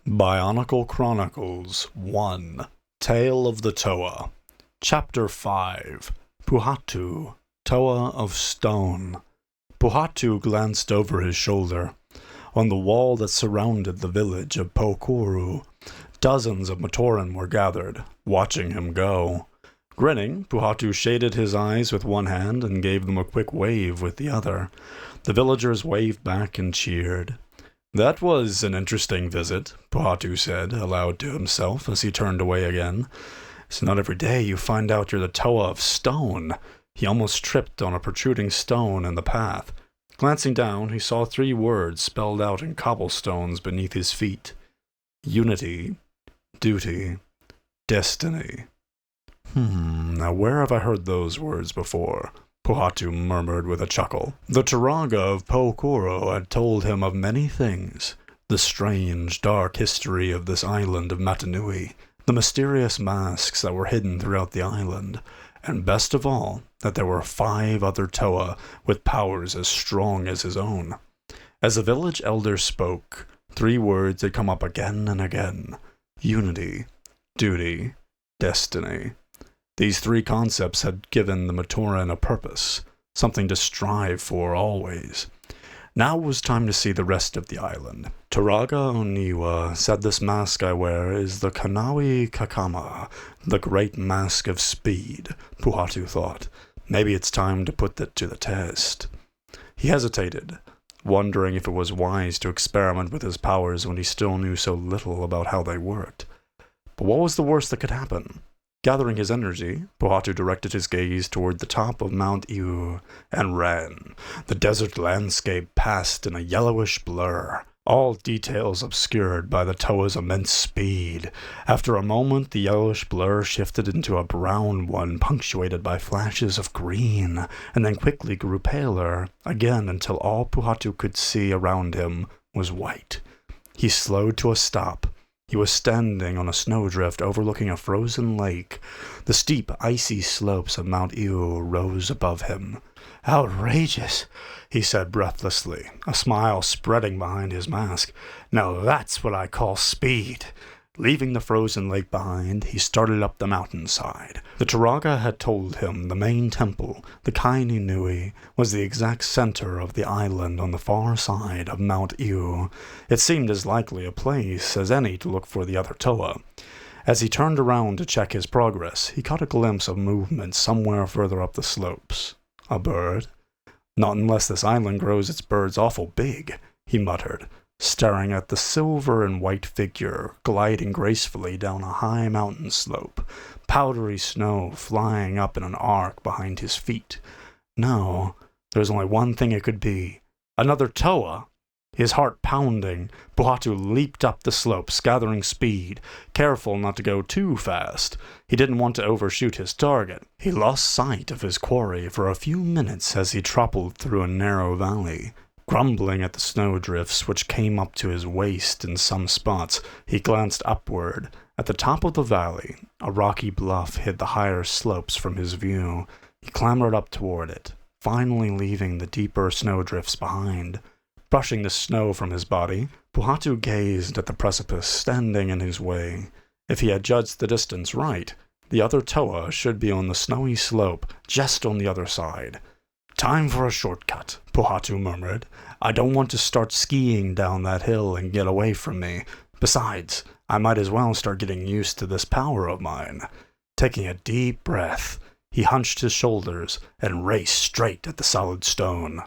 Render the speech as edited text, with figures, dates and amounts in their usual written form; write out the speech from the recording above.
Bionicle Chronicles 1 Tale of the Toa Chapter 5 Pohatu Toa of Stone. Pohatu glanced over his shoulder. On the wall that surrounded the village of Pohatu, dozens of Matoran were gathered, watching him go. Grinning, Pohatu shaded his eyes with one hand and gave them a quick wave with the other. The villagers waved back and cheered. "That was an interesting visit," Pohatu said aloud to himself as he turned away again. "It's not every day you find out you're the Toa of Stone." He almost tripped on a protruding stone in the path. Glancing down, he saw 3 words spelled out in cobblestones beneath his feet. Unity, duty, destiny. Now where have I heard those words before? Pohatu murmured with a chuckle. The Turaga of Pohatu had told him of many things. The strange, dark history of this island of Matanui, the mysterious masks that were hidden throughout the island, and best of all, that there were 5 other Toa with powers as strong as his own. As the village elder spoke, 3 words had come up again and again. Unity, duty, destiny. These 3 concepts had given the Matoran a purpose, something to strive for always. Now it was time to see the rest of the island. Turaga Oniwa said, "This mask I wear is the Kanawi Kakama, the great mask of speed," Pohatu thought. Maybe it's time to put that to the test. He hesitated, wondering if it was wise to experiment with his powers when he still knew so little about how they worked. But what was the worst that could happen? Gathering his energy, Pohatu directed his gaze toward the top of Mount Iu and ran. The desert landscape passed in a yellowish blur, all details obscured by the Toa's immense speed. After a moment, the yellowish blur shifted into a brown one punctuated by flashes of green, and then quickly grew paler again until all Pohatu could see around him was white. He slowed to a stop. He was standing on a snowdrift overlooking a frozen lake. The steep, icy slopes of Mount Iu rose above him. "Outrageous," he said breathlessly, a smile spreading behind his mask. "Now that's what I call speed." Leaving the frozen lake behind, he started up the mountainside. The Turaga had told him the main temple, the Kaini Nui, was the exact center of the island on the far side of Mount Iu. It seemed as likely a place as any to look for the other Toa. As he turned around to check his progress, he caught a glimpse of movement somewhere further up the slopes. A bird? "Not unless this island grows its birds awful big," he muttered, staring at the silver and white figure gliding gracefully down a high mountain slope, powdery snow flying up in an arc behind his feet. No, there's only one thing it could be. Another Toa! His heart pounding, Pohatu leaped up the slopes, gathering speed, careful not to go too fast. He didn't want to overshoot his target. He lost sight of his quarry for a few minutes as he toppled through a narrow valley. Grumbling at the snowdrifts which came up to his waist in some spots, he glanced upward. At the top of the valley, a rocky bluff hid the higher slopes from his view. He clambered up toward it, finally leaving the deeper snowdrifts behind. Brushing the snow from his body, Pohatu gazed at the precipice standing in his way. If he had judged the distance right, the other Toa should be on the snowy slope just on the other side. "Time for a shortcut," Pohatu murmured. "I don't want to start skiing down that hill and get away from me. Besides, I might as well start getting used to this power of mine." Taking a deep breath, he hunched his shoulders and raced straight at the solid stone.